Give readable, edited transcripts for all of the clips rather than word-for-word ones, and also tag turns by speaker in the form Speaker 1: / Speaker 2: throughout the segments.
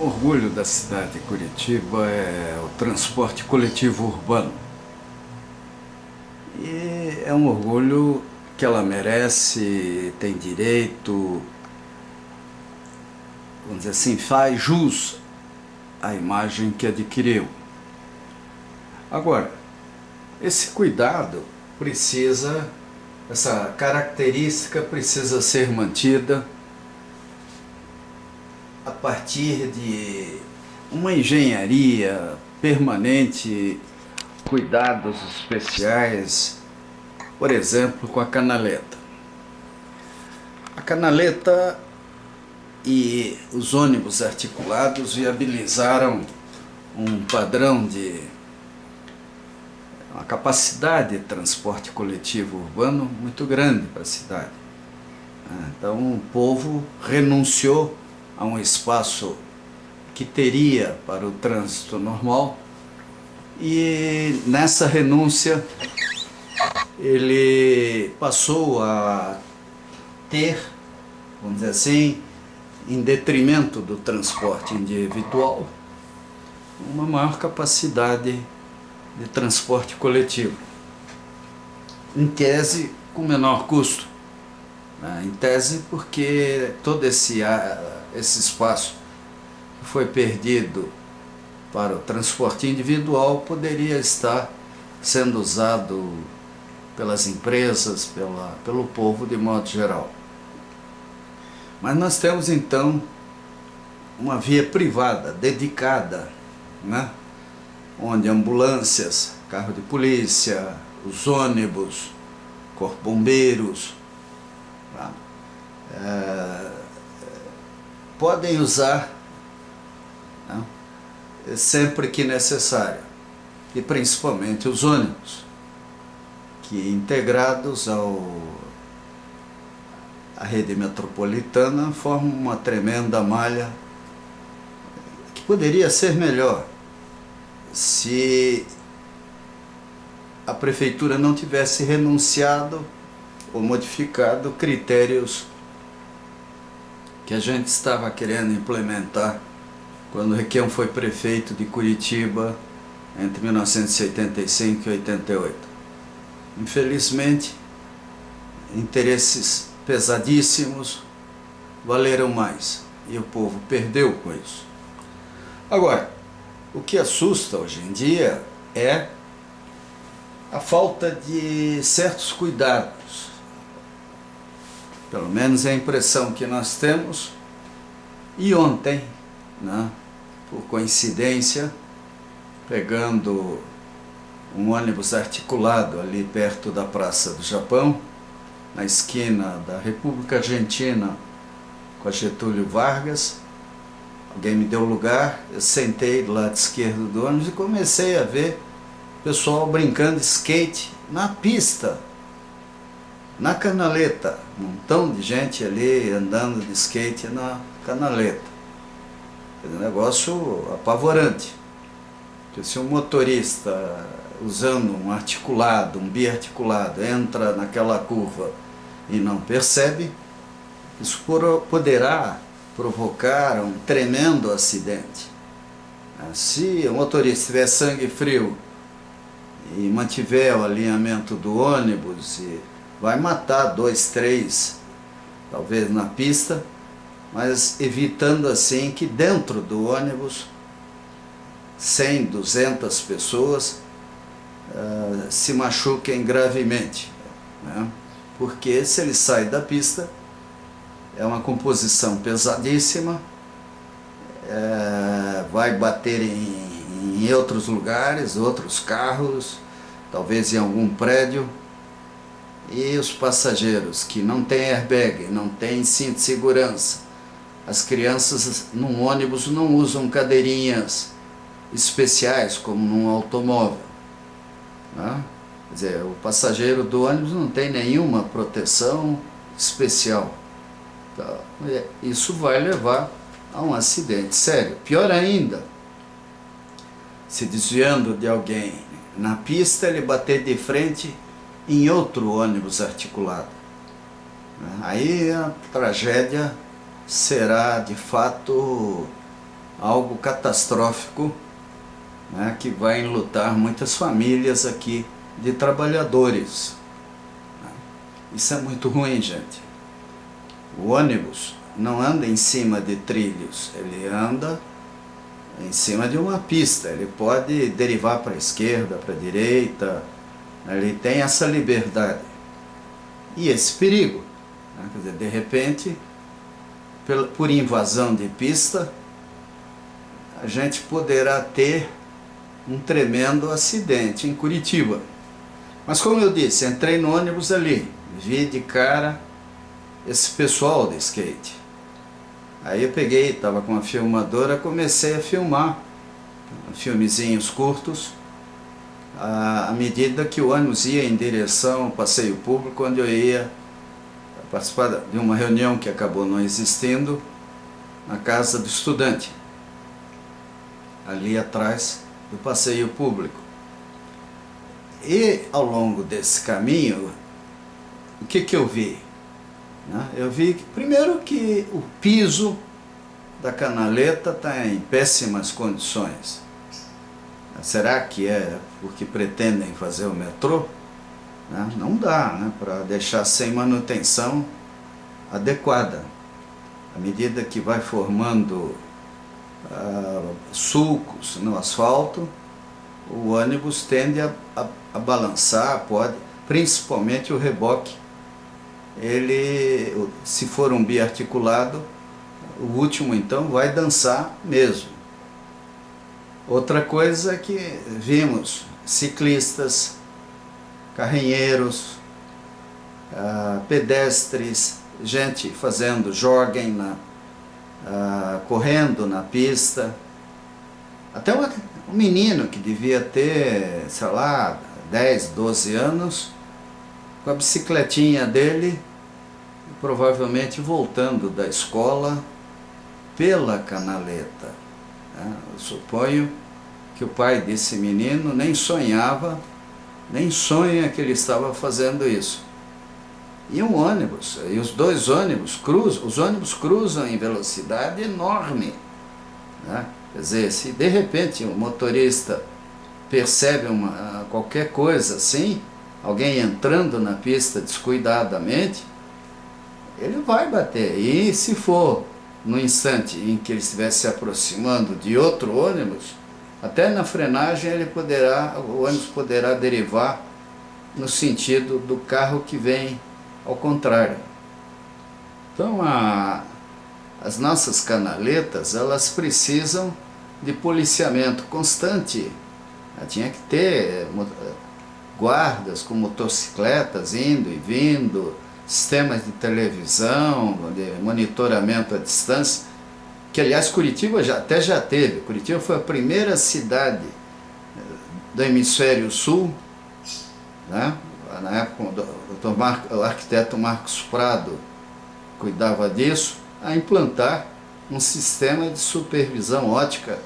Speaker 1: O orgulho da cidade de Curitiba é o transporte coletivo urbano. E é um orgulho que ela merece, tem direito, vamos dizer assim, faz jus à imagem que adquiriu. Agora, esse cuidado precisa, essa característica precisa ser mantida a partir de uma engenharia permanente, cuidados especiais, por exemplo, com a canaleta. A canaleta e os ônibus articulados viabilizaram um padrão de uma capacidade de transporte coletivo urbano muito grande para a cidade. Então o povo renunciou a um espaço que teria para o trânsito normal e nessa renúncia ele passou a ter, vamos dizer assim, em detrimento do transporte individual, uma maior capacidade de transporte coletivo, em tese com menor custo, em tese porque todo esse espaço que foi perdido para o transporte individual poderia estar sendo usado pelas empresas, pelo povo de modo geral. Mas nós temos então uma via privada dedicada, onde ambulâncias, carro de polícia, os ônibus, corpo bombeiros, podem usar sempre que necessário, e principalmente os ônibus, que integrados à rede metropolitana formam uma tremenda malha que poderia ser melhor se a prefeitura não tivesse renunciado ou modificado critérios que a gente estava querendo implementar quando o Requião foi prefeito de Curitiba entre 1985 e 88. Infelizmente, interesses pesadíssimos valeram mais e o povo perdeu com isso. Agora, o que assusta hoje em dia é a falta de certos cuidados. Pelo menos é a impressão que nós temos. E ontem, por coincidência, pegando um ônibus articulado ali perto da Praça do Japão, na esquina da República Argentina com a Getúlio Vargas, alguém me deu lugar, eu sentei do lado esquerdo do ônibus e comecei a ver pessoal brincando de skate na pista, na canaleta, um montão de gente ali andando de skate na canaleta. Um negócio apavorante, porque se um motorista usando um articulado, um biarticulado, entra naquela curva e não percebe, isso poderá provocar um tremendo acidente. Se o motorista tiver sangue frio e mantiver o alinhamento do ônibus, vai matar 2, 3, talvez na pista, mas evitando assim que dentro do ônibus 100, 200 pessoas se machuquem gravemente, porque se ele sai da pista, é uma composição pesadíssima, vai bater em outros lugares, outros carros, talvez em algum prédio, e os passageiros que não têm airbag, não têm cinto de segurança, as crianças num ônibus não usam cadeirinhas especiais como num automóvel. Quer dizer, o passageiro do ônibus não tem nenhuma proteção especial. Então, isso vai levar a um acidente sério. Pior ainda, se desviando de alguém na pista, ele bater de frente em outro ônibus articulado. Aí a tragédia será de fato algo catastrófico, né, que vai enlutar muitas famílias aqui de trabalhadores. Isso é muito ruim, gente. O ônibus não anda em cima de trilhos, ele anda em cima de uma pista. Ele pode derivar para a esquerda, para a direita, ele tem essa liberdade. E esse perigo, né? Quer dizer, de repente, por invasão de pista, a gente poderá ter um tremendo acidente em Curitiba. Mas como eu disse, entrei no ônibus ali, vi de cara esse pessoal de skate. Aí eu peguei, estava com uma filmadora, comecei a filmar filmezinhos curtos, à medida que o ônibus ia em direção ao passeio público, onde eu ia participar de uma reunião que acabou não existindo, na casa do estudante, ali atrás do passeio público. E ao longo desse caminho, o que eu vi? Eu vi, primeiro, que o piso da canaleta está em péssimas condições. Será que é porque pretendem fazer o metrô? Não dá, né, para deixar sem manutenção adequada. À medida que vai formando sulcos no asfalto, o ônibus tende a balançar, principalmente o reboque. Ele, se for um biarticulado, o último então vai dançar mesmo. Outra coisa que vimos, ciclistas, carrinheiros, pedestres, gente fazendo jogging, correndo na pista. Até um menino que devia ter, sei lá, 10, 12 anos, com a bicicletinha dele, provavelmente voltando da escola pela canaleta. Eu suponho que o pai desse menino nem sonha que ele estava fazendo isso. E um ônibus, e os dois ônibus cruzam em velocidade enorme, né? Quer dizer, se de repente o motorista percebe qualquer coisa assim, alguém entrando na pista descuidadamente, ele vai bater. E se for no instante em que ele estiver se aproximando de outro ônibus, até na frenagem o ônibus poderá derivar no sentido do carro que vem ao contrário. Então as nossas canaletas, elas precisam de policiamento constante. Tinha que ter guardas com motocicletas indo e vindo, sistemas de televisão, de monitoramento à distância, que aliás Curitiba até já teve. Curitiba foi a primeira cidade do hemisfério sul, né? Na época o arquiteto Marcos Prado cuidava disso, a implantar um sistema de supervisão ótica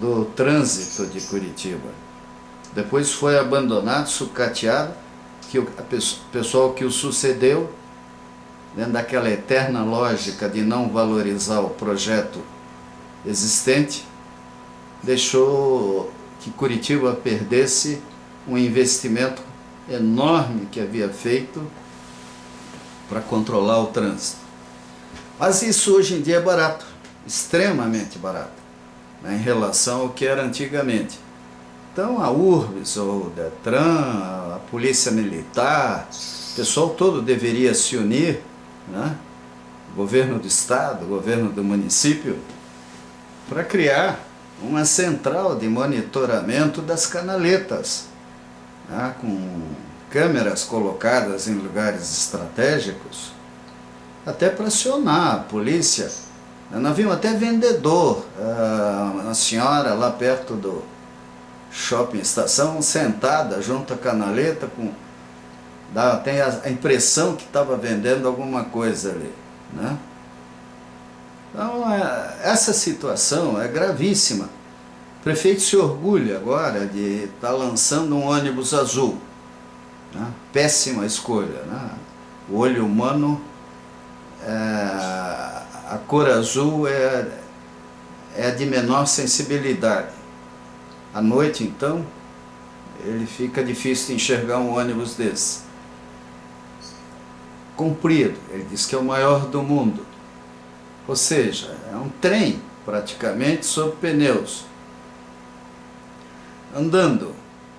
Speaker 1: do trânsito de Curitiba. Depois foi abandonado, sucateado, que o pessoal que o sucedeu, dentro daquela eterna lógica de não valorizar o projeto existente, deixou que Curitiba perdesse um investimento enorme que havia feito para controlar o trânsito. Mas isso hoje em dia é barato, extremamente barato, né, em relação ao que era antigamente. Então a URBS, o DETRAN, a Polícia Militar, o pessoal todo deveria se unir, né? O governo do estado, o governo do município, para criar uma central de monitoramento das canaletas, né? Com câmeras colocadas em lugares estratégicos, até para acionar a polícia. Nós vimos até vendedor, uma senhora lá perto do shopping estação, sentada junto à canaleta, tem a impressão que estava vendendo alguma coisa ali, né? Então essa situação é gravíssima. O prefeito se orgulha agora de estar lançando um ônibus azul, né? Péssima escolha, né? O olho humano, a cor azul é é de menor sensibilidade. À noite, então, ele fica difícil de enxergar um ônibus desse. Comprido, ele diz que é o maior do mundo. Ou seja, é um trem, praticamente, sob pneus. Andando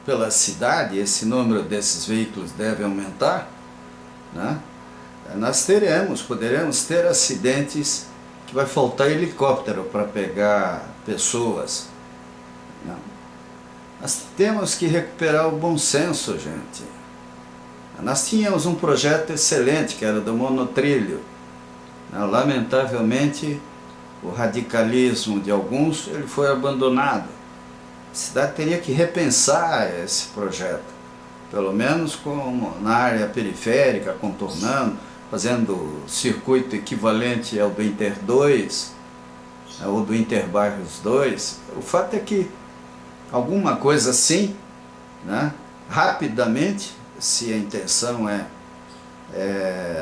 Speaker 1: pela cidade, esse número desses veículos deve aumentar, né? Nós poderemos ter acidentes que vai faltar helicóptero para pegar pessoas. Não. Nós temos que recuperar o bom senso, gente. Nós tínhamos um projeto excelente, que era do monotrilho. Lamentavelmente, o radicalismo de alguns ele foi abandonado. A cidade teria que repensar esse projeto, pelo menos como na área periférica, contornando, fazendo circuito equivalente ao do Inter 2, ou do Interbairros 2. O fato é que alguma coisa assim, né, rapidamente, se a intenção é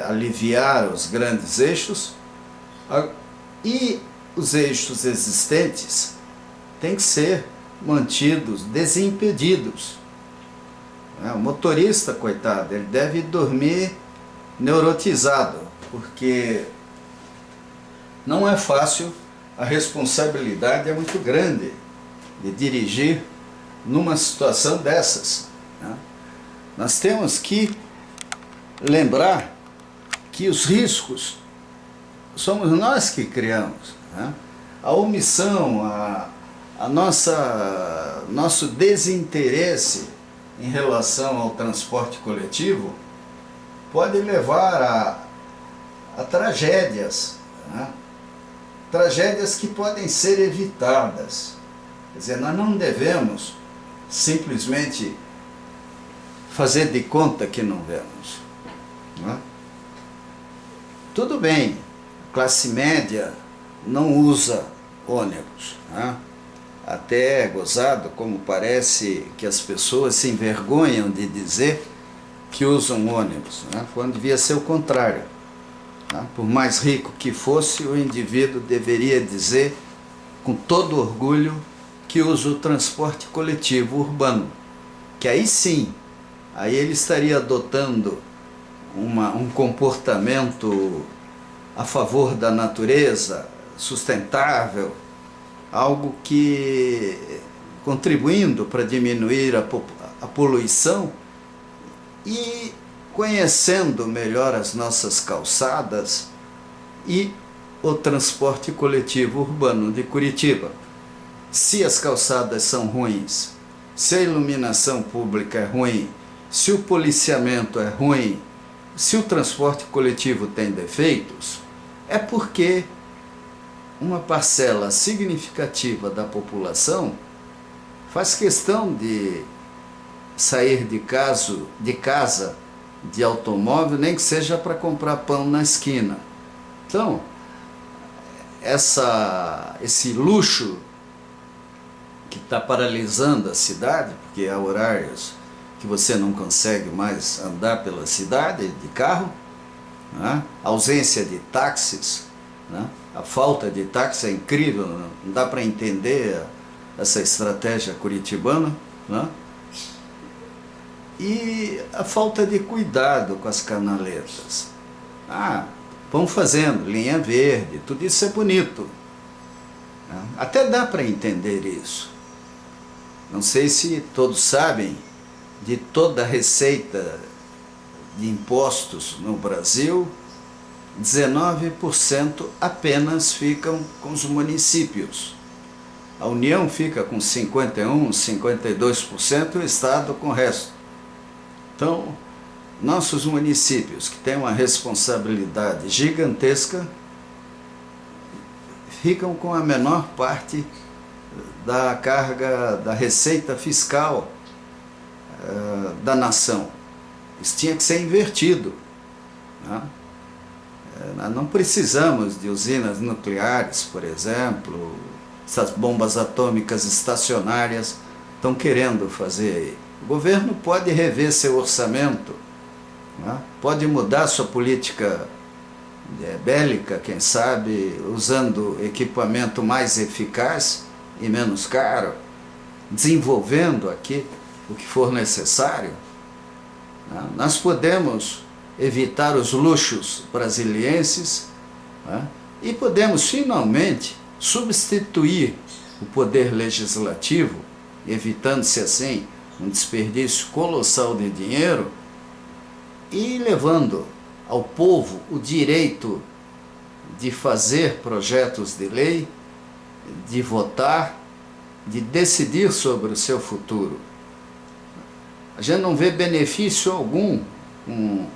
Speaker 1: aliviar os grandes eixos, e os eixos existentes têm que ser mantidos desimpedidos. O motorista, coitado, ele deve dormir neurotizado, porque não é fácil, a responsabilidade é muito grande de dirigir numa situação dessas, né? Nós temos que lembrar que os riscos somos nós que criamos, né? A omissão, nosso desinteresse em relação ao transporte coletivo pode levar a tragédias, né? Tragédias que podem ser evitadas. Quer dizer, nós não devemos simplesmente fazer de conta que não vemos, né? Tudo bem, a classe média não usa ônibus, né? Até é gozado como parece que as pessoas se envergonham de dizer que usam ônibus, né? Quando devia ser o contrário, né? Por mais rico que fosse, o indivíduo deveria dizer com todo orgulho que usa o transporte coletivo urbano, que aí sim, aí ele estaria adotando um comportamento a favor da natureza, sustentável, algo que contribuindo para diminuir a poluição e conhecendo melhor as nossas calçadas e o transporte coletivo urbano de Curitiba. Se as calçadas são ruins, se a iluminação pública é ruim, se o policiamento é ruim, se o transporte coletivo tem defeitos, é porque uma parcela significativa da população faz questão de sair de casa de automóvel, nem que seja para comprar pão na esquina. Então, esse luxo que está paralisando a cidade, porque há horários que você não consegue mais andar pela cidade de carro, né? A ausência de táxis, né? A falta de táxi é incrível, não dá para entender essa estratégia curitibana, né? E a falta de cuidado com as canaletas. Vão fazendo linha verde, tudo isso é bonito, né? Até dá para entender isso. Não sei se todos sabem, de toda a receita de impostos no Brasil, 19% apenas ficam com os municípios. A União fica com 51%, 52% e o Estado com o resto. Então, nossos municípios, que têm uma responsabilidade gigantesca, ficam com a menor parte da carga da receita fiscal da nação. Isso tinha que ser invertido, né? Nós não precisamos de usinas nucleares, por exemplo. Essas bombas atômicas estacionárias estão querendo fazer aí. O governo pode rever seu orçamento, né? Pode mudar sua política bélica, quem sabe, usando equipamento mais eficaz e menos caro, desenvolvendo aqui o que for necessário, né? Nós podemos evitar os luxos brasilienses, né? E podemos finalmente substituir o poder legislativo, evitando-se assim um desperdício colossal de dinheiro e levando ao povo o direito de fazer projetos de lei, de votar, de decidir sobre o seu futuro. A gente não vê benefício algum com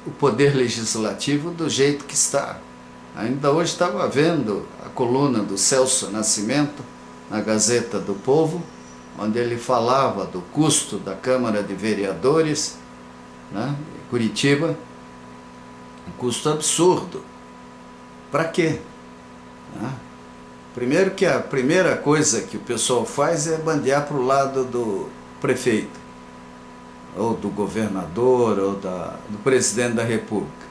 Speaker 1: o poder legislativo do jeito que está. Ainda hoje estava vendo a coluna do Celso Nascimento na Gazeta do Povo, onde ele falava do custo da Câmara de Vereadores, né, em Curitiba, um custo absurdo. Para quê? Né? Primeiro que a primeira coisa que o pessoal faz é bandear para o lado do prefeito, ou do governador, ou do presidente da República.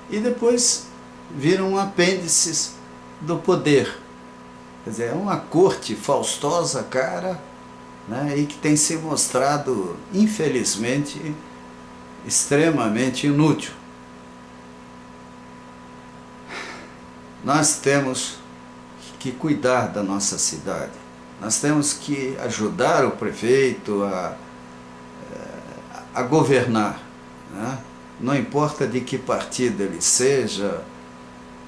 Speaker 1: E depois viram apêndices do poder. Quer dizer, é uma corte faustosa, cara, né, e que tem se mostrado, infelizmente, extremamente inútil. Nós temos que cuidar da nossa cidade. Nós temos que ajudar o prefeito a governar, né? Não importa de que partido ele seja,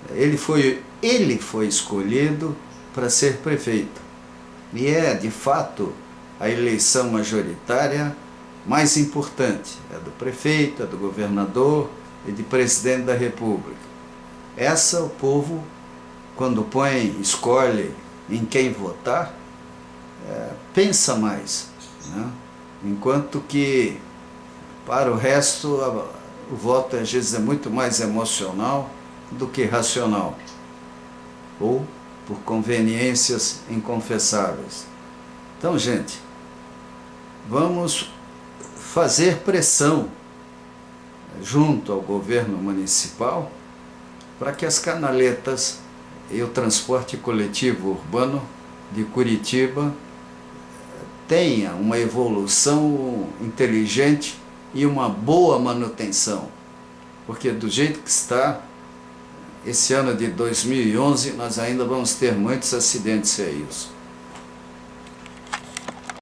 Speaker 1: ele foi escolhido para ser prefeito. E é, de fato, a eleição majoritária mais importante. É do prefeito, é do governador e de presidente da República. Essa o povo, quando escolhe em quem votar, pensa mais, né? Enquanto que, para o resto, o voto às vezes é muito mais emocional do que racional, ou por conveniências inconfessáveis. Então, gente, vamos fazer pressão junto ao governo municipal para que as canaletas e o transporte coletivo urbano de Curitiba tenha uma evolução inteligente e uma boa manutenção, porque do jeito que está, esse ano de 2011 nós ainda vamos ter muitos acidentes feios.